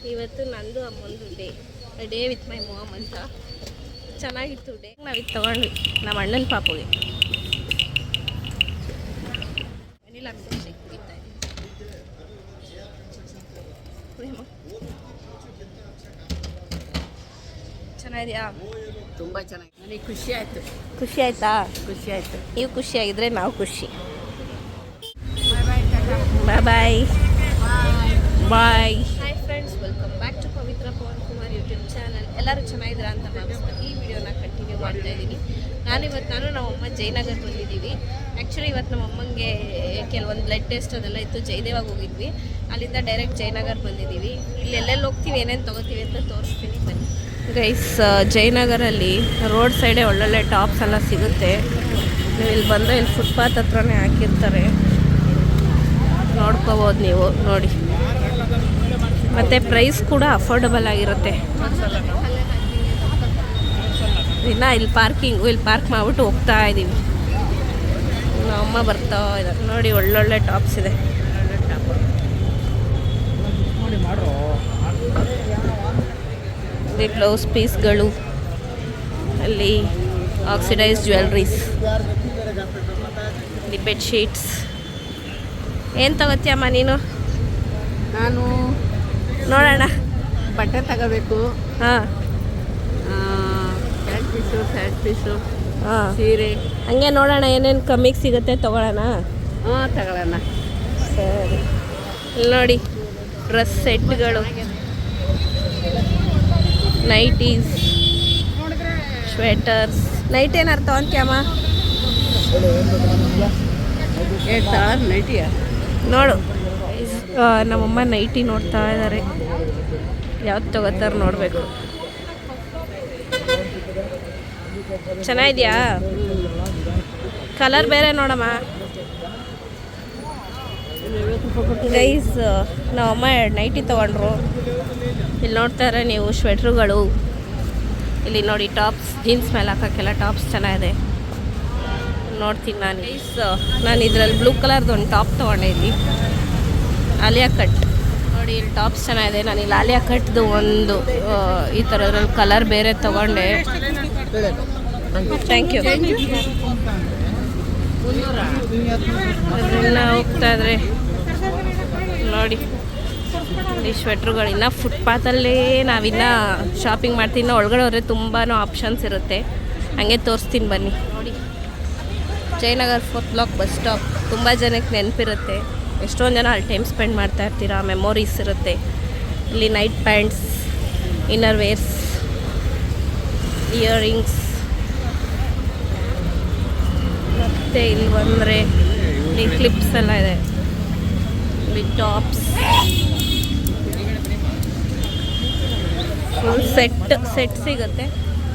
ಇವತ್ತು ನಂದು ಅಮ್ಮಂದು day with my mom ಅಂತ ಚೆನ್ನಾಗಿತ್ತು ಡೇ. ನಾವಿದು ತೊಗೊಂಡ್ವಿ ನಮ್ಮ ಅಣ್ಣನ ಪಾಪುಗೆ. ವೆನಿಲಾ ಮಿಲ್ಕ್ ಶೇಕ್ ಕುಡಿತಾ ಇದ್ದೀನಿ. ಚೆನ್ನಾಗಿದೆಯಾ? ತುಂಬ ಚೆನ್ನಾಗಿ, ನನಗೆ ಖುಷಿ ಆಯಿತು. ಖುಷಿ ಆಯ್ತಾ? ಖುಷಿ ಆಯಿತು. ನೀವು ಖುಷಿಯಾಗಿದ್ದರೆ ನಾವು ಖುಷಿ. Bye bye bye. Hi friends, welcome back to Pavithra Pavan Kumar YouTube channel. ಎಲ್ಲರೂ ಚೆನ್ನಾಗಿದ್ದೀರಾ ಅಂತ ಭಾವಿಸ್ತಾರೆ. ಈ ವಿಡಿಯೋನ ಕಂಟಿನ್ಯೂ ಮಾಡ್ತಾ ಇದ್ದೀನಿ. ನಾನು ನಮ್ಮಮ್ಮ ಜಯನಗರ್ ಬಂದಿದ್ದೀವಿ. ಆ್ಯಕ್ಚುಲಿ ಇವತ್ತು ನಮ್ಮಮ್ಮಂಗೆ ಕೆಲವೊಂದು ಬ್ಲಡ್ ಟೆಸ್ಟ್ ಅದೆಲ್ಲ ಇತ್ತು. ಜಯದೇವಾಗಿ ಹೋಗಿದ್ವಿ, ಅಲ್ಲಿಂದ ಡೈರೆಕ್ಟ್ ಜಯನಗರ್ ಬಂದಿದ್ದೀವಿ. ಇಲ್ಲಿ ಎಲ್ಲೆಲ್ಲಿ ಹೋಗ್ತೀವಿ, ಏನೇನು ತೊಗೋತೀವಿ ಅಂತ ತೋರಿಸ್ತೀನಿ ಬನ್ನಿ. ಗೈಸ್, ಜಯನಗರಲ್ಲಿ ರೋಡ್ ಸೈಡೇ ಒಳ್ಳೊಳ್ಳೆ ಟಾಪ್ಸ್ ಎಲ್ಲ ಸಿಗುತ್ತೆ. ನೀವು ಇಲ್ಲಿ ಬಂದರೆ ಇಲ್ಲಿ ಫುಟ್ಪಾತ್ ಹತ್ರನೇ ಹಾಕಿರ್ತಾರೆ, ನೋಡ್ಕೋಬೋದು ನೀವು. ನೋಡಿ, ಮತ್ತು ಪ್ರೈಸ್ ಕೂಡ ಅಫೋರ್ಡಬಲ್ ಆಗಿರುತ್ತೆ. ಇನ್ನು ಇಲ್ಲಿ ಪಾರ್ಕ್ ಮಾಡಿಬಿಟ್ಟು ಹೋಗ್ತಾ ಇದ್ದೀವಿ. ನಮ್ಮಮ್ಮ ಬರ್ತಾ ಇದ್ದಾರೆ. ನೋಡಿ, ಒಳ್ಳೊಳ್ಳೆ ಟಾಪ್ಸ್ ಇದೆ. ಇಲ್ಲಿ ಬ್ಲೌಸ್ ಪೀಸ್ಗಳು, ಅಲ್ಲಿ ಆಕ್ಸಿಡೈಸ್ ಜ್ಯುವೆಲ್ರೀಸ್, ಇಲ್ಲಿ ಬೆಡ್ಶೀಟ್ಸ್. ಏನು ತಗೋತೀಯಮ್ಮ ನೀನು? ನಾನು ನೋಡೋಣ, ಬಟ್ಟೆ ತಗೋಬೇಕು. ಹಾಂ, ಪ್ಯಾಂಟ್ ಪೀಸು, ಹಾಂ, ಸೀರೆ. ಹಂಗೆ ನೋಡೋಣ ಏನೇನು ಕಮ್ಮಿಗೆ ಸಿಗುತ್ತೆ ತಗೊಳ್ಳೋಣ. ಹಾಂ, ತಗೊಳ್ಳೋಣ. ಸರಿ. ಇಲ್ಲಿ ನೋಡಿ, ಡ್ರೆಸ್ ಸೆಟ್ಗಳು, ನೈಟೀಸ್, ಸ್ವೆಟರ್ಸ್. ನೈಟ್ ಏನಾರು ತೊಗೊಂತೀಯಮ್ಮ? ನೈಟಿಯ ನೋಡು, ನಮ್ಮಮ್ಮ ನೈಟಿ ನೋಡ್ತಾ ಇದ್ದಾರೆ. ಯಾವ್ದು ತಗೋತಾರೆ ನೋಡಬೇಕು. ಚೆನ್ನಾಗಿದೆಯಾ? ಕಲರ್ ಬೇರೆ ನೋಡಮ್ಮ. ಗೈಸ್, ನಮ್ಮಮ್ಮ 2 ನೈಟಿ ತೊಗೊಂಡ್ರು. ಇಲ್ಲಿ ನೋಡ್ತಾರೆ ನೀವು, ಸ್ವೆಟ್ರುಗಳು. ಇಲ್ಲಿ ನೋಡಿ, ಟಾಪ್ಸ್, ಜೀನ್ಸ್ ಮೇಲೆ ಹಾಕೋಕ್ಕೆಲ್ಲ ಟಾಪ್ಸ್ ಚೆನ್ನಾಗಿದೆ. ನೋಡ್ತೀನಿ ನಾನು. ಗೈಸ್, ನಾನು ಇದರಲ್ಲಿ ಬ್ಲೂ ಕಲರ್ದು ಒಂದು ಟಾಪ್ ತೊಗೊಂಡೆ. ಇಲ್ಲಿ ಆಲಿಯಾ ಕಟ್. ನೋಡಿ, ಇಲ್ಲಿ ಟಾಪ್ಸ್ ಚೆನ್ನಾಗಿದೆ. ನಾನು ಇಲ್ಲಿ ಆಲಿಯಾ ಕಟ್ದು ಒಂದು ಈ ಥರದ್ರಲ್ಲಿ ಕಲರ್ ಬೇರೆ ತೊಗೊಂಡೆ. Thank you. ಅದನ್ನ ಹೋಗ್ತಾ ಇದ್ರೆ ನೋಡಿ, ಈ ಸ್ವೆಟ್ರುಗಳು. ಇನ್ನು ಫುಟ್ಪಾತಲ್ಲೇ ನಾವಿನ್ನು ಶಾಪಿಂಗ್ ಮಾಡ್ತೀನಿ. ಇನ್ನು ಒಳಗಡೆ ಹೋದರೆ ತುಂಬಾ ಆಪ್ಷನ್ಸ್ ಇರುತ್ತೆ. ಹಾಗೆ ತೋರಿಸ್ತೀನಿ ಬನ್ನಿ. ನೋಡಿ, Jayanagar 4th block bus stop. ತುಂಬ ಜನಕ್ಕೆ ನೆನಪಿರುತ್ತೆ. ಎಷ್ಟೊಂದು ಜನ ಅಲ್ಲಿ ಟೈಮ್ ಸ್ಪೆಂಡ್ ಮಾಡ್ತಾ ಇರ್ತೀರ, ಮೆಮೊರೀಸ್ ಇರುತ್ತೆ. ಇಲ್ಲಿ night pants, inner wares, earrings. ಮತ್ತು ಇಲ್ಲಿ ಬಂದರೆ ಇಲ್ಲಿ ಕ್ಲಿಪ್ಸ್ ಎಲ್ಲ ಇದೆ. ಇಲ್ಲಿ ಟಾಪ್ಸ್, ಫುಲ್ ಸೆಟ್ ಸಿಗುತ್ತೆ.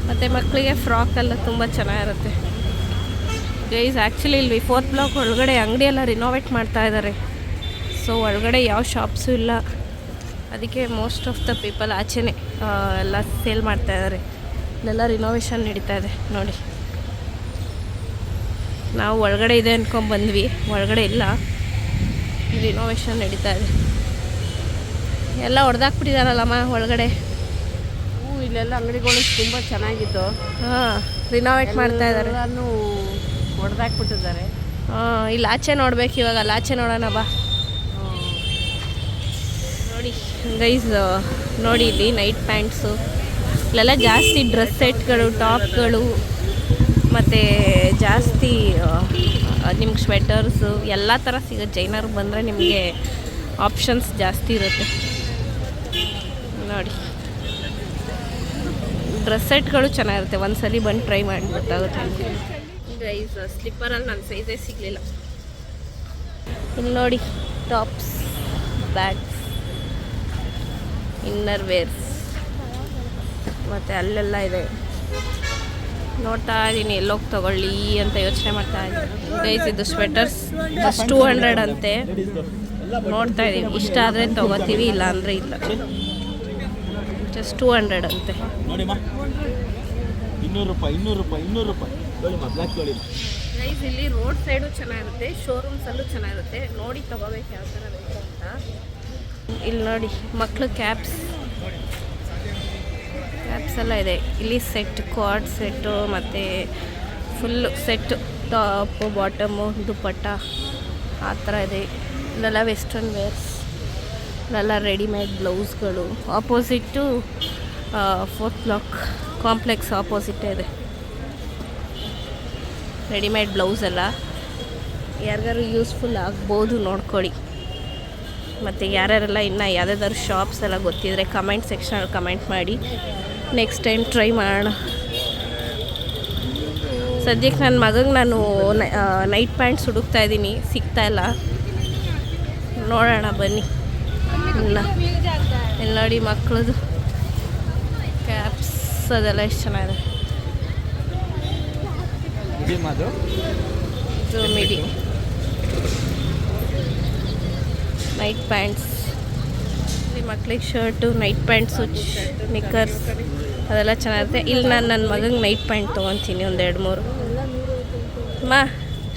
ಮತ್ತು ಮಕ್ಕಳಿಗೆ ಫ್ರಾಕ್ ಎಲ್ಲ ತುಂಬ ಚೆನ್ನಾಗಿರುತ್ತೆ. ಗೈಸ್, ಆ್ಯಕ್ಚುಲಿ ಇಲ್ಲಿ 4th ಬ್ಲಾಕ್ ಒಳಗಡೆ ಅಂಗಡಿ ಎಲ್ಲ ರಿನೋವೇಟ್ ಮಾಡ್ತಾ ಇದ್ದಾರೆ. ಸೊ ಒಳಗಡೆ ಯಾವ ಶಾಪ್ಸು ಇಲ್ಲ. ಅದಕ್ಕೆ ಮೋಸ್ಟ್ ಆಫ್ ದ ಪೀಪಲ್ ಆಚೆನೇ ಎಲ್ಲ ಸೇಲ್ ಮಾಡ್ತಾ ಇದ್ದಾರೆ. ಇಲ್ಲೆಲ್ಲ ರಿನೋವೇಷನ್ ನಡೀತಾ ಇದೆ. ನೋಡಿ, ನಾವು ಒಳಗಡೆ ಇದೆ ಅಂದ್ಕೊಂಡ್ಬಂದ್ವಿ, ಒಳಗಡೆ ಇಲ್ಲ, ರಿನೋವೇಷನ್ ನಡೀತಾ ಇದೆ. ಎಲ್ಲ ಹೊಡೆದಾಕ್ಬಿಟ್ಟಿದಾರಲ್ಲಮ್ಮ ಒಳಗಡೆ. ಇಲ್ಲೆಲ್ಲ ಅಂಗಡಿಗಳು ತುಂಬ ಚೆನ್ನಾಗಿತ್ತು. ಹಾಂ, ರಿನೋವೇಟ್ ಮಾಡ್ತಾ ಇದ್ದಾರೆ. ಎಲ್ಲನೂ ಹೊಡೆದಾಕ್ಬಿಟ್ಟಿದ್ದಾರೆ. ಹಾಂ, ಇಲ್ಲಿ ಆಚೆ ನೋಡ್ಬೇಕು ಇವಾಗ. ಅಲ್ಲಿ ಆಚೆ ನೋಡೋಣ ಬಾ. ನೋಡಿ ಗೈಸ್, ನೋಡಿ ಇಲ್ಲಿ ನೈಟ್ ಪ್ಯಾಂಟ್ಸು, ಇಲ್ಲೆಲ್ಲ ಜಾಸ್ತಿ ಡ್ರೆಸ್ ಸೆಟ್ಗಳು, ಟಾಪ್ಗಳು, ಮತ್ತು ಜಾಸ್ತಿ ನಿಮ್ಗೆ ಸ್ವೆಟರ್ಸು ಎಲ್ಲ ಥರ ಸಿಗುತ್ತೆ. ಜೈನರ್ಗೆ ಬಂದರೆ ನಿಮಗೆ ಆಪ್ಷನ್ಸ್ ಜಾಸ್ತಿ ಇರುತ್ತೆ. ನೋಡಿ, ಡ್ರೆಸ್ ಸೆಟ್ಗಳು ಚೆನ್ನಾಗಿರುತ್ತೆ. ಒಂದ್ಸಲಿ ಬಂದು ಟ್ರೈ ಮಾಡಿ ಗೊತ್ತಾಗುತ್ತೆ. ಗೈಸ್, ಸ್ಲಿಪ್ಪರಲ್ಲಿ ನನ್ನ ಸೈಜೇ ಸಿಗಲಿಲ್ಲ. ಇಲ್ಲಿ ನೋಡಿ, ಟಾಪ್ಸ್, ಬ್ಯಾಗ್ಸ್, ಇನ್ನರ್ ವೇರ್ಸ್, ಮತ್ತು ಅಲ್ಲೆಲ್ಲ ಇದೆ. ನೋಡ್ತಾ ಇದ್ದೀನಿ ಎಲ್ಲೋಗಿ ತೊಗೊಳ್ಳಿ ಅಂತ ಯೋಚನೆ ಮಾಡ್ತಾ ಇದ್ದೀನಿ. ಗೈಸ್, ಇದು ಸ್ವೆಟರ್ಸ್ ಜಸ್ಟ್ 200 ಅಂತೆ. ನೋಡ್ತಾ ಇದ್ದೀವಿ, ಇಷ್ಟ ಆದರೆ ತೊಗೋತೀವಿ, ಇಲ್ಲ ಅಂದರೆ ಇಲ್ಲ. ಜಸ್ಟ್ 200 ಅಂತೆ. 200 ರೂಪಾಯಿ. ಗೈಸ್, ಇಲ್ಲಿ ರೋಡ್ ಸೈಡು ಚೆನ್ನಾಗಿರುತ್ತೆ, ಶೋರೂಮ್ಸಲ್ಲೂ ಚೆನ್ನಾಗಿರುತ್ತೆ. ನೋಡಿ ತೊಗೋಬೇಕು ಯಾವ ಥರ ಬೇಕು ಅಂತ. ಇಲ್ಲಿ ನೋಡಿ, ಮಕ್ಕಳು ಕ್ಯಾಪ್ಸ್, ಕ್ಯಾಪ್ಸ್ ಎಲ್ಲ ಇದೆ ಇಲ್ಲಿ. ಸೆಟ್ ಕ್ವಾಡ್ ಸೆಟ್ಟು ಮತ್ತು ಫುಲ್ಲು ಸೆಟ್ಟು, ಟಾಪು ಬಾಟಮು ದುಪ್ಪಟ್ಟ ಆ ಥರ ಇದೆ. ಇಲ್ಲೆಲ್ಲ ವೆಸ್ಟರ್ನ್ ವೇರ್ಸ್, ಇಲ್ಲೆಲ್ಲ ರೆಡಿಮೇಡ್ ಬ್ಲೌಸ್ಗಳು. ಆಪೋಸಿಟ್ಟು 4th ಬ್ಲಾಕ್ ಕಾಂಪ್ಲೆಕ್ಸ್ ಆಪೋಸಿಟ್ಟೇ ಇದೆ ರೆಡಿಮೇಡ್ ಬ್ಲೌಸ್ ಎಲ್ಲ. ಯಾರಿಗಾರು ಯೂಸ್ಫುಲ್ ಆಗ್ಬೋದು ನೋಡ್ಕೊಳ್ಳಿ. ಮತ್ತು ಯಾರ್ಯಾರೆಲ್ಲ ಇನ್ನು ಯಾವುದಾದ್ರು ಶಾಪ್ಸ್ ಎಲ್ಲ ಗೊತ್ತಿದ್ರೆ ಕಮೆಂಟ್ ಸೆಕ್ಷನಲ್ಲಿ ಕಮೆಂಟ್ ಮಾಡಿ, ನೆಕ್ಸ್ಟ್ ಟೈಮ್ ಟ್ರೈ ಮಾಡೋಣ. ಸದ್ಯಕ್ಕೆ ನನ್ನ ಮಗಂಗೆ ನಾನು ನೈಟ್ ಪ್ಯಾಂಟ್ಸ್ ಹುಡುಕ್ತಾ ಇದ್ದೀನಿ, ಸಿಗ್ತಾಯಿಲ್ಲ. ನೋಡೋಣ ಬನ್ನಿ. ಇಲ್ಲಿ ನೋಡಿ ಮಕ್ಕಳದು ಕ್ಯಾಪ್ಸ್ ಅದೆಲ್ಲ ಎಷ್ಟು ಚೆನ್ನಾಗಿದೆ. ಇದು ಮಿಡಿ ನೈಟ್ ಪ್ಯಾಂಟ್ಸ್, ಇಲ್ಲಿ ಮಕ್ಳಿಗೆ ಶರ್ಟು, ನೈಟ್ ಪ್ಯಾಂಟ್ಸು, ನಿಕ್ಕರ್ಸ್ ಅದೆಲ್ಲ ಚೆನ್ನಾಗಿರುತ್ತೆ. ಇಲ್ಲಿ ನಾನು ನನ್ನ ಮಗಂಗೆ ನೈಟ್ ಪ್ಯಾಂಟ್ ತೊಗೊತೀನಿ ಒಂದು 2-3.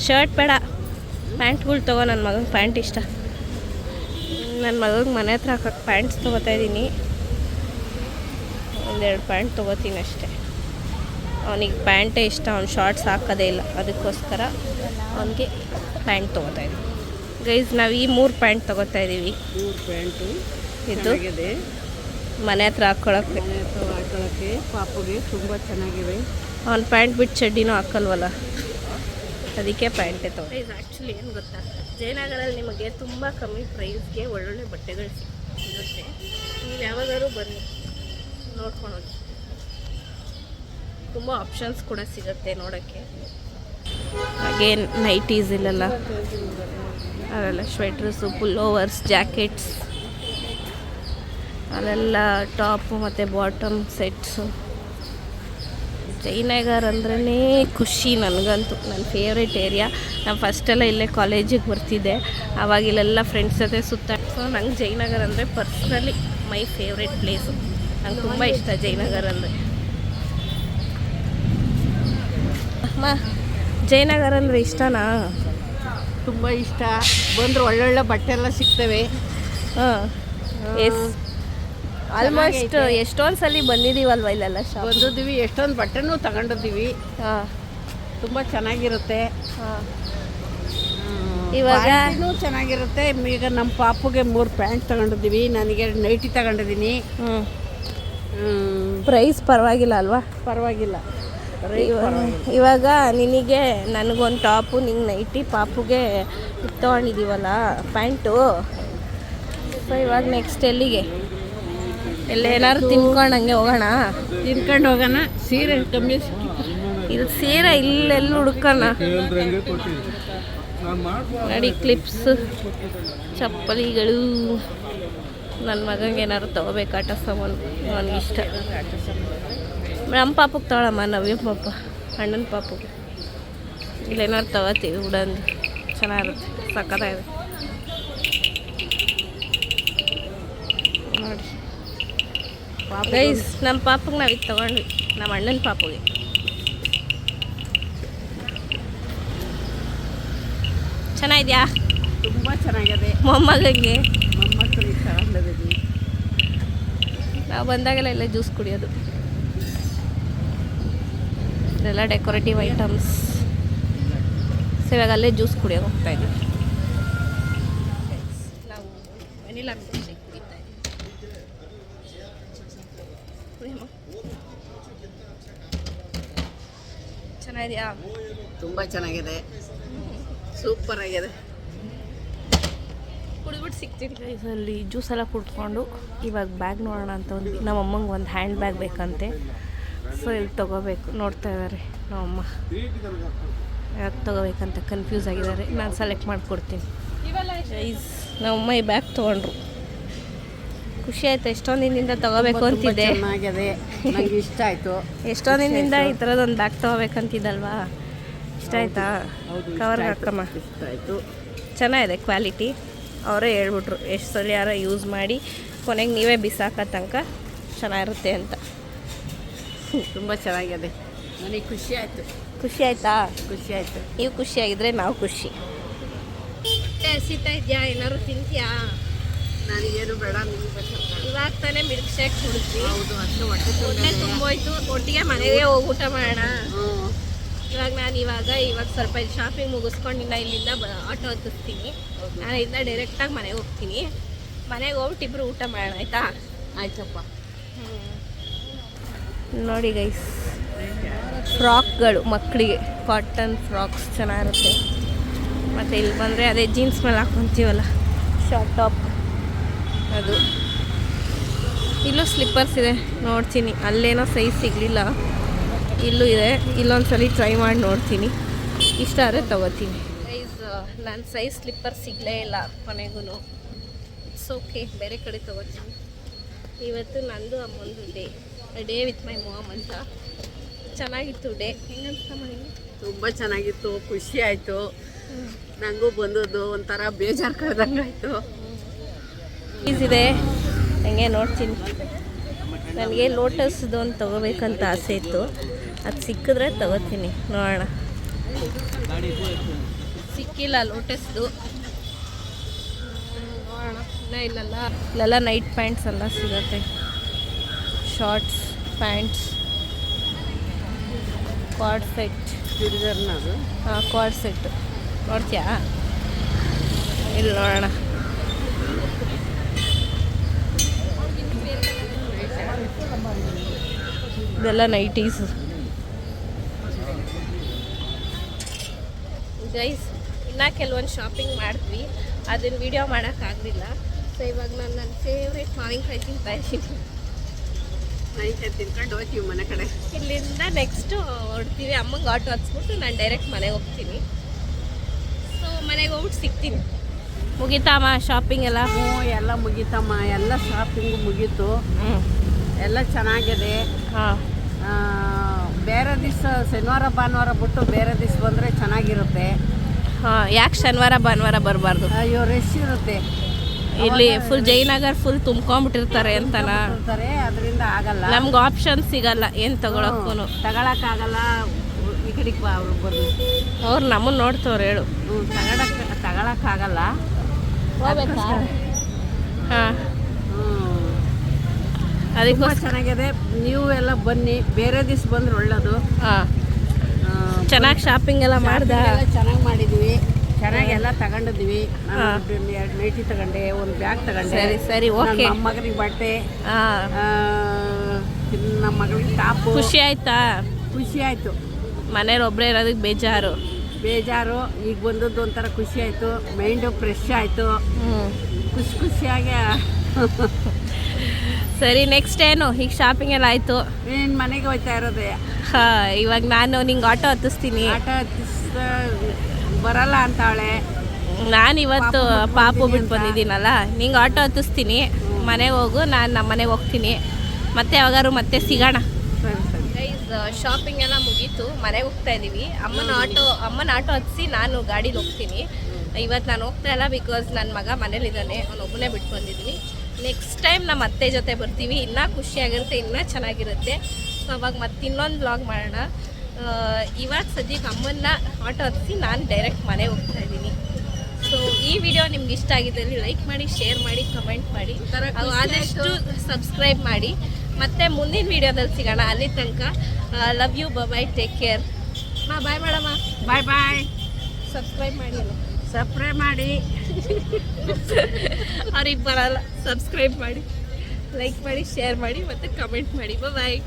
ಶರ್ಟ್ ಬೇಡ, ಪ್ಯಾಂಟ್ಗಳು ತೊಗೋ. ನನ್ನ ಮಗಂಗೆ ಪ್ಯಾಂಟ್ ಇಷ್ಟ. ನನ್ನ ಮಗಂಗೆ ಮನೆ ಹತ್ರ ಹಾಕೋಕ್ಕೆ ಪ್ಯಾಂಟ್ಸ್ ತೊಗೋತಾಯಿದ್ದೀನಿ. 1-2 ಪ್ಯಾಂಟ್ ತೊಗೋತೀನಿ ಅಷ್ಟೇ. ಅವನಿಗೆ ಪ್ಯಾಂಟೇ ಇಷ್ಟ, ಅವ್ನು ಶಾರ್ಟ್ಸ್ ಹಾಕೋದೇ ಇಲ್ಲ. ಅದಕ್ಕೋಸ್ಕರ ಅವನಿಗೆ ಪ್ಯಾಂಟ್ ತೊಗೋತಾಯಿದ್ದೀನಿ. ಗೈಸ್ ನಾವು ಈ 3 ಪ್ಯಾಂಟ್ ತೊಗೋತಾಯಿದ್ದೀವಿ. 3 ಪ್ಯಾಂಟು ಇದು ಮನೆ ಹತ್ರ ಹಾಕ್ಕೊಳಕ್ಕೆ, ಪಾಪುಗೆ ತುಂಬ ಚೆನ್ನಾಗಿವೆ. ಅವ್ನು ಪ್ಯಾಂಟ್ ಬಿಟ್ಟು ಚಡ್ಡಿನೂ ಹಾಕಲ್ವಲ್ಲ, ಅದಕ್ಕೆ ಪ್ಯಾಂಟೇ ತಗೋ. ಗೈಸ್ ಆ್ಯಕ್ಚುಲಿ ಏನು ಗೊತ್ತಾ, ಜಯನಗರಲ್ಲಿ ನಿಮಗೆ ತುಂಬ ಕಮ್ಮಿ ಪ್ರೈಸ್ಗೆ ಒಳ್ಳೊಳ್ಳೆ ಬಟ್ಟೆಗಳು ಸಿಗುತ್ತೆ. ನೀವು ಯಾವಾಗಾದ್ರೂ ಬನ್ನಿ ನೋಡ್ಕೊಳೋದು. ತುಂಬ ಆಪ್ಷನ್ಸ್ ಕೂಡ ಸಿಗುತ್ತೆ ನೋಡೋಕ್ಕೆ. ಹಾಗೆ ನೈಟೀಸ್ ಇಲ್ಲೆಲ್ಲ ಅವೆಲ್ಲ ಸ್ವೆಟ್ರಸ್ಸು, ಪುಲ್ಲೋವರ್ಸ್, ಜಾಕೆಟ್ಸ್, ಅಲ್ಲೆಲ್ಲ ಟಾಪು ಮತ್ತು ಬಾಟಮ್ ಸೆಟ್ಸು. ಜಯನಗರ ಅಂದ್ರೇ ಖುಷಿ ನನಗಂತೂ. ನನ್ನ ಫೇವ್ರೇಟ್ ಏರಿಯಾ. ನಾನು ಫಸ್ಟೆಲ್ಲ ಇಲ್ಲೇ ಕಾಲೇಜಿಗೆ ಬರ್ತಿದ್ದೆ, ಆವಾಗ ಇಲ್ಲೆಲ್ಲ ಫ್ರೆಂಡ್ಸ್ ಜೊತೆ ಸೊ ನಂಗೆ ಜಯನಗರ ಅಂದರೆ ಪರ್ಸ್ನಲಿ ಮೈ ಫೇವ್ರೇಟ್ ಪ್ಲೇಸು. ನಂಗೆ ತುಂಬ ಇಷ್ಟ ಜಯನಗರ ಅಂದರೆ. ಅಮ್ಮ ಜಯನಗರ ಅಂದರೆ ಇಷ್ಟನಾ? ತುಂಬ ಇಷ್ಟ. ಬಂದರೆ ಒಳ್ಳೊಳ್ಳೆ ಬಟ್ಟೆ ಎಲ್ಲ ಸಿಗ್ತವೆ. ಹಾಂ, ಆಲ್ಮೋಸ್ಟ್ ಎಷ್ಟೊಂದು ಸಲ ಬಂದಿದ್ದೀವಲ್ವ ಇಲ್ಲೆಲ್ಲ ಶಾಪ್. ಬಂದಿದ್ದೀವಿ, ಎಷ್ಟೊಂದು ಬಟ್ಟೆನೂ ತಗೊಂಡಿದ್ದೀವಿ. ಹಾಂ, ತುಂಬ ಚೆನ್ನಾಗಿರುತ್ತೆ. ಹಾಂ. ಇವಾಗ ಚೆನ್ನಾಗಿರುತ್ತೆ. ಈಗ ನಮ್ಮ ಪಾಪುಗೆ 3 ಪ್ಯಾಂಟ್ ತಗೊಂಡಿದ್ದೀವಿ, ನನಗೆ 2 ನೈಟಿ ತಗೊಂಡಿದ್ದೀನಿ. ಪ್ರೈಸ್ ಪರವಾಗಿಲ್ಲ ಅಲ್ವಾ? ಪರವಾಗಿಲ್ಲ. ಇವಾಗ ನಿನಗೆ ನನಗೊಂದು ಟಾಪು, ನಿಂಗೆ ನೈಟಿ, ಪಾಪುಗೆ ತೊಗೊಂಡಿದ್ದೀವಲ್ಲ ಪ್ಯಾಂಟು. ಸೊ ಇವಾಗ ನೆಕ್ಸ್ಟ್ ಎಲ್ಲಿಗೆ? ಎಲ್ಲೇನಾದ್ರು ತಿನ್ಕೊಂಡು ಹೋಗೋಣ. ತಿನ್ಕೊಂಡು ಹೋಗೋಣ. ಸೀರೆ ಕಮ್ಮಿ ಇಲ್ಲಿ ಸೀರೆ ಇಲ್ಲೆಲ್ಲ ಹುಡ್ಕೋಣ. ನೋಡಿ ಕ್ಲಿಪ್ಸ್, ಚಪ್ಪಲಿಗಳು. ನನ್ನ ಮಗಂಗೆ ಏನಾದ್ರು ತೊಗೋಬೇಕು ಆಟ ಸಾಮಾನು, ನನಗಿಷ್ಟ. ನಮ್ಮ ಪಾಪಕ್ಕೆ ತೊಗೊಳಮ್ಮ, ನವ್ಯ ಪಾಪ, ಅಣ್ಣನ ಪಾಪಗೆ. ಇಲ್ಲೇನಾದ್ರು ತೊಗೋತೀವಿ ಉಡಂದು, ಚೆನ್ನಾಗಿರುತ್ತೆ, ಸಕ್ಕತ್ತಾಗಿದೆ ನೋಡಿ. ಗೈಸ್ ನಮ್ಮ ಪಾಪಗೆ ನಾವು ಇದು ತೊಗೊಂಡ್ವಿ, ನಮ್ಮ ಅಣ್ಣನ ಪಾಪಗೆ. ಚೆನ್ನಾಗಿದೆಯಾ? ತುಂಬ ಚೆನ್ನಾಗಿದೆ. ಮೊಮ್ಮಗಂಗೆ ಮೊಮ್ಮಕ್ಕಳಿಗೆ ತಗೊಂಡಿದ್ದೀವಿ. ನಾವು ಬಂದಾಗೆಲ್ಲ ಇಲ್ಲೇ ಜ್ಯೂಸ್ ಕುಡಿಯೋದು. ಇದೆಲ್ಲ ಡೆಕೋರೇಟಿವ್ ಐಟಮ್ಸ್. ಸೊ ಇವಾಗ ಅಲ್ಲೇ ಜ್ಯೂಸ್ ಕುಡಿಯೋಕೆ ಹೋಗ್ತಾ ಇದ್ದೀವಿ. ನಾವು ವೆನಿಲಾ ಮಿಲ್ಕ್ ಶೇಕ್ ಕುಡಿತಾ ಇದ್ದೀವಿ. ಚೆನ್ನಾಗಿದೆಯಾ? ತುಂಬ ಚೆನ್ನಾಗಿದೆ, ಸೂಪರ್ ಆಗಿದೆ. ಕುಡಿದ್ಬಿಟ್ಟು ಸಿಗ್ತೀನಿ. ಅಲ್ಲಿ ಜ್ಯೂಸ್ ಎಲ್ಲ ಕುಡ್ಕೊಂಡು ಇವಾಗ ಬ್ಯಾಗ್ ನೋಡೋಣ ಅಂತ ಒಂದು ನಮ್ಮ ಅಮ್ಮಂಗೆ ಒಂದು ಹ್ಯಾಂಡ್ ಬ್ಯಾಗ್ ಬೇಕಂತೆ. ಸೊ ಇಲ್ಲಿ ತೊಗೋಬೇಕು, ನೋಡ್ತಾ ಇದ್ದಾರೆ ನಮ್ಮಮ್ಮ. ಯಾವ್ದು ತೊಗೋಬೇಕಂತ ಕನ್ಫ್ಯೂಸ್ ಆಗಿದ್ದಾರೆ. ನಾನು ಸೆಲೆಕ್ಟ್ ಮಾಡಿಕೊಡ್ತೀನಿ. ನಮ್ಮಮ್ಮ ಈ ಬ್ಯಾಗ್ ತೊಗೊಂಡ್ರು. ಖುಷಿ ಆಯಿತು. ಎಷ್ಟೊಂದು ದಿನದಿಂದ ತೊಗೋಬೇಕು ಅಂತಿದ್ದೆ. ಚೆನ್ನಾಗಿದೆ, ನನಗೆ ಇಷ್ಟ ಆಯಿತು. ಎಷ್ಟೊಂದು ದಿನದಿಂದ ಈ ಥರದೊಂದು ಬ್ಯಾಗ್ ತೊಗೋಬೇಕಂತಿದ್ದಲ್ವಾ? ಇಷ್ಟ ಆಯಿತಾ? ಕವರ್ಗೆ ಹಾಕಮ್ಮ. ಇಷ್ಟ ಆಯಿತು. ಚೆನ್ನಾಗಿದೆ ಕ್ವಾಲಿಟಿ. ಅವರೇ ಹೇಳ್ಬಿಟ್ರು ಎಷ್ಟು ಸಲ ಯಾರೋ ಯೂಸ್ ಮಾಡಿ ಕೊನೆಗೆ ನೀವೇ ಬಿಸಾಕೋ ತನಕ ಚೆನ್ನಾಗಿರುತ್ತೆ ಅಂತ. ತುಂಬ ಚೆನ್ನಾಗಿದೆ, ನನಗೆ ಖುಷಿ ಆಯಿತು. ಖುಷಿ ಆಯಿತಾ? ಖುಷಿ ಆಯಿತು. ನೀವು ಖುಷಿಯಾಗಿದ್ದರೆ ನಾವು ಖುಷಿ. ಹಸಿತಾ ಇದೆಯಾ? ಏನಾದ್ರು ತಿಂತೀಯಾ? ನನಗೇನು ಬೇಡ ನಿಮ್ಗೆ ಇವಾಗ ತಾನೇ ಮಿಲ್ಕ್ ಶೇಕ್ ಕುಡಿದ್ವಿ. ಹೌದು ಅಷ್ಟು ಹೊಟ್ಟೆ ಹೊಟ್ಟೆ ತುಂಬೋಯ್ತು. ಒಟ್ಟಿಗೆ ಮನೆಗೆ ಹೋಗಿ ಊಟ ಮಾಡೋಣ. ಹ್ಞೂ ಇವಾಗ ನಾನು ಇವಾಗ ಸ್ವಲ್ಪ ಶಾಪಿಂಗ್ ಮುಗಿಸ್ಕೊಂಡು ಇಲ್ಲಿಂದ ಆಟೋ ಹತ್ತಿಸ್ತೀನಿ. ನಾನು ಇಲ್ಲಿಂದ ಡೈರೆಕ್ಟಾಗಿ ಮನೆಗೆ ಹೋಗ್ತೀನಿ. ಮನೆಗೆ ಹೋಗ್ಬಿಟ್ಟು ಇಬ್ಬರು ಊಟ ಮಾಡೋಣ ಆಯಿತಾ? ಆಯ್ತಪ್ಪ. ನೋಡಿ ಗೈಸ್, ಫ್ರಾಕ್ಗಳು ಮಕ್ಕಳಿಗೆ ಕಾಟನ್ ಫ್ರಾಕ್ಸ್ ಚೆನ್ನಾಗಿರುತ್ತೆ. ಮತ್ತು ಇಲ್ಲಿ ಬಂದರೆ ಅದೇ ಜೀನ್ಸ್ ಮೇಲೆ ಹಾಕ್ಕೊಂತೀವಲ್ಲ ಶಾರ್ಟ್ ಟಾಪ್, ಅದು. ಇಲ್ಲೂ ಸ್ಲಿಪ್ಪರ್ಸ್ ಇದೆ, ನೋಡ್ತೀನಿ. ಅಲ್ಲೇನೋ ಸೈಜ್ ಸಿಗಲಿಲ್ಲ, ಇಲ್ಲೂ ಇದೆ. ಇಲ್ಲೊಂದ್ಸಲಿ ಟ್ರೈ ಮಾಡಿ ನೋಡ್ತೀನಿ, ಇಷ್ಟ ಆದರೆ ತೊಗೋತೀನಿ. ಸೈಜ್ ನನ್ನ ಸೈಜ್ ಸ್ಲಿಪ್ಪರ್ ಸಿಗಲೇ ಇಲ್ಲ ಕೊನೆಗೂ. ಇಟ್ಸ್ ಓಕೆ, ಬೇರೆ ಕಡೆ ತೊಗೋತೀನಿ. ಇವತ್ತು ನಂದು ಅಮ್ಮಂದು ಡೇ ವಿತ್ ಮೈ ಮಾಮ್ ಅಂತ. ಚೆನ್ನಾಗಿತ್ತು ಡೇ. ಹೆಂಗನ್ಸ್ತಾ ಮನೆಗೆ? ತುಂಬ ಚೆನ್ನಾಗಿತ್ತು, ಖುಷಿ ಆಯಿತು. ನನಗೂ ಬಂದದ್ದು ಒಂಥರ ಬೇಜಾರು ಕಳ್ದಂಗೆ ಆಯಿತು. ಇದೆ ಹಂಗೆ ನೋಡ್ತೀನಿ. ನನಗೆ ಲೋಟಸ್ದು ಒಂದು ತೊಗೋಬೇಕಂತ ಆಸೆ ಇತ್ತು, ಅದು ಸಿಕ್ಕಿದ್ರೆ ತೊಗೋತೀನಿ. ನೋಡೋಣ. ಸಿಕ್ಕಿಲ್ಲ ಲೋಟಸ್ದು. ನೋಡೋಣ. ಇಲ್ಲೆಲ್ಲ ನೈಟ್ ಪ್ಯಾಂಟ್ಸ್ ಎಲ್ಲ ಸಿಗುತ್ತೆ. Shorts, pants, coord set. ಚೂಡಿದಾರ್ನದು? ಹಾಂ, ಕ್ವಾಡ್ ಸೆಟ್ಟು ನೋಡ್ತೀಯಾ? ಇಲ್ಲಿ ನೋಡೋಣ. ಇದೆಲ್ಲ ನೈಟೀಸ್ ಗೈಸ್. ಇನ್ನೂ ಕೆಲವೊಂದು ಶಾಪಿಂಗ್ ಮಾಡಿದ್ವಿ, ಅದನ್ನು ವಿಡಿಯೋ ಮಾಡೋಕ್ಕಾಗಲಿಲ್ಲ. ಸೊ ಇವಾಗ ನಾನು ನನ್ನ ಫೇವ್ರೇಟ್ ಮಾವಿನಕಾಯಿ ತಿಂತಾ ಇದ್ದೀನಿ. ಮಾವಿನಕಾಯಿ ತಿನ್ಕೊಂಡು ಹೋಗ್ತೀವಿ ಮನೆ ಕಡೆ. ಇಲ್ಲಿಂದ ನೆಕ್ಸ್ಟು ಹೊಡ್ತೀವಿ. ಅಮ್ಮಂಗೆ ಆಟೋ ಹಚ್ಬಿಟ್ಟು ನಾನು ಡೈರೆಕ್ಟ್ ಮನೆಗೆ ಹೋಗ್ತೀನಿ. ಸೊ ಮನೆಗೆ ಹೋಗ್ಬಿಟ್ಟು ಸಿಗ್ತೀನಿ. ಮುಗೀತಾಮ ಶಾಪಿಂಗ್ ಎಲ್ಲ? ಹ್ಞೂ, ಎಲ್ಲ ಮುಗೀತಮ್ಮ. ಎಲ್ಲ ಶಾಪಿಂಗು ಮುಗೀತು. ಎಲ್ಲ ಚೆನ್ನಾಗಿದೆ. ಹಾಂ, ಬೇರೆ ದಿವಸ ಶನಿವಾರ ಭಾನುವಾರ ಬಿಟ್ಟು ಬೇರೆ ದಿವಸ ಬಂದರೆ ಚೆನ್ನಾಗಿರುತ್ತೆ. ಹಾಂ, ಯಾಕೆ ಶನಿವಾರ ಭಾನುವಾರ ಬರಬಾರ್ದು? ಅಯ್ಯೋ, ರಶ್ ಇರುತ್ತೆ ಇಲ್ಲಿ. ಫುಲ್ ಜಯನಗರ್ ಫುಲ್ ತುಂಬ್ಕೊಂಡ್ಬಿಟ್ಟಿರ್ತಾರೆ ಅಂತನ. ಅದರಿಂದ ಆಗಲ್ಲ, ನಮ್ಗೆ ಆಪ್ಷನ್ ಸಿಗಲ್ಲ ಏನು ತಗೊಳಕ್ಕೂ. ತಗೊಳಕ್ಕಾಗಲ್ಲ. ಈ ಕಡೆಗೆ ಅವ್ರು ಬರ್ಲಿ, ಅವ್ರು ನಮ್ಮನ್ನು ನೋಡ್ತವ್ರು. ಹೇಳು. ತಗೊಳಕ್ಕಾಗಲ್ಲ. ಹೋಗ್ಬೇಕಾ? ಹಾಂ, ತುಂಬ ಅದಕ್ಕೋಸ್ಕರ ಚೆನ್ನಾಗಿದೆ. ನೀವು ಎಲ್ಲ ಬನ್ನಿ, ಬೇರೆ ದಿವಸ ಬಂದ್ರೆ ಒಳ್ಳೇದು. ಹಾಂ, ಚೆನ್ನಾಗಿ ಶಾಪಿಂಗ್ ಎಲ್ಲ ಮಾಡ್ದೆ. ಚೆನ್ನಾಗಿ ಮಾಡಿದ್ವಿ, ಚೆನ್ನಾಗಿ ಎಲ್ಲ ತಗೊಂಡಿದ್ವಿ. ನಾನು 2 ನೈಟಿ ತಗೊಂಡೆ, ಒಂದು ಬ್ಯಾಗ್ ತಗೊಂಡೆ. ಸರಿ ಓಕೆ. ನಮ್ಮ ಮಗನಿಗೆ ಬಟ್ಟೆ, ಹಾಂ, ನಮ್ಮ ಮಗಳಿಗೆ ಟಾಪು. ಖುಷಿ ಆಯ್ತಾ? ಖುಷಿ ಆಯಿತು. ಮನೇಲಿ ಒಬ್ಬರೇ ಇರೋದಕ್ಕೆ ಬೇಜಾರು. ಈಗ ಬಂದದ್ದು ಒಂಥರ ಖುಷಿ ಆಯಿತು. ಮೈಂಡು ಫ್ರೆಶ್ ಆಯಿತು. ಖುಷಿಯಾಗಿ. ಸರಿ, ನೆಕ್ಸ್ಟ್ ಏನು? ಈಗ ಶಾಪಿಂಗ್ ಎಲ್ಲ ಆಯಿತು, ನೀನು ಮನೆಗೆ ಹೋಗ್ತಾ ಇರೋದೆ. ಹಾಂ, ಇವಾಗ ನಾನು ನಿಂಗೆ ಆಟೋ ಹತ್ತಿಸ್ತೀನಿ. ಆಟ ಬರಲ್ಲ ಅಂತಾಳೆ. ನಾನು ಇವತ್ತು ಪಾಪು ಬಿಟ್ಟು ಬಂದಿದ್ದೀನಲ್ಲ, ನಿಂಗೆ ಆಟೋ ಹತ್ತಿಸ್ತೀನಿ. ಮನೆಗೆ ಹೋಗು, ನಾನು ನಮ್ಮ ಮನೆಗೆ ಹೋಗ್ತೀನಿ. ಮತ್ತೆ ಯಾವಾಗಾರು ಮತ್ತೆ ಸಿಗೋಣ. ಸರಿ. ಗೈಸ್, ಶಾಪಿಂಗ್ ಎಲ್ಲ ಮುಗೀತು, ಮನೆಗೆ ಹೋಗ್ತಾ ಇದ್ದೀವಿ. ಅಮ್ಮನ ಆಟೋ ಹತ್ತಿಸಿ ನಾನು ಗಾಡೀಲಿ ಹೋಗ್ತೀನಿ. ಇವತ್ತು ನಾನು ಹೋಗ್ತಾ ಇಲ್ಲ, ಬಿಕಾಸ್ ನನ್ನ ಮಗ ಮನೇಲಿದ್ದಾನೆ, ಅವನೊಬ್ಬನೇ ಬಿಟ್ಟು ಬಂದಿದ್ದೀನಿ. ನೆಕ್ಸ್ಟ್ ಟೈಮ್ ನಮ್ಮ ಅತ್ತೆ ಜೊತೆ ಬರ್ತೀವಿ, ಇನ್ನೂ ಖುಷಿಯಾಗಿರುತ್ತೆ, ಇನ್ನೂ ಚೆನ್ನಾಗಿರುತ್ತೆ. ಸೊ ಅವಾಗ ಮತ್ತೆ ಇನ್ನೊಂದು ಬ್ಲಾಗ್ ಮಾಡೋಣ. ಇವಾಗ ಸದ್ಯಕ್ಕೆ ಅಮ್ಮನ್ನ ಆಟೋ ಹತ್ತಿಸಿ ನಾನು ಡೈರೆಕ್ಟ್ ಮನೆಗೆ ಹೋಗ್ತಾ ಇದ್ದೀನಿ. ಸೊ ಈ ವಿಡಿಯೋ ನಿಮ್ಗೆ ಇಷ್ಟ ಆಗಿದ್ದಲ್ಲಿ ಲೈಕ್ ಮಾಡಿ, ಶೇರ್ ಮಾಡಿ, ಕಮೆಂಟ್ ಮಾಡಿ, ಆದಷ್ಟು ಸಬ್ಸ್ಕ್ರೈಬ್ ಮಾಡಿ. ಮತ್ತೆ ಮುಂದಿನ ವಿಡಿಯೋದಲ್ಲಿ ಸಿಗೋಣ. ಅಲ್ಲಿ ತನಕ love you, bye, take care. Bye ಮಾಡಮ್ಮ. ಬಾಯ್. ಸಬ್ಸ್ಕ್ರೈಬ್ ಮಾಡಿ ಅಲ್ಲ, ಸಬ್ಸ್ಕ್ರೈಬ್ ಮಾಡಿ. ಅವ್ರಿಗೆ ಬರಲ್ಲ. ಸಬ್ಸ್ಕ್ರೈಬ್ ಮಾಡಿ, ಲೈಕ್ ಮಾಡಿ, ಶೇರ್ ಮಾಡಿ, ಮತ್ತು ಕಮೆಂಟ್ ಮಾಡಿ. ಬಾಯ್.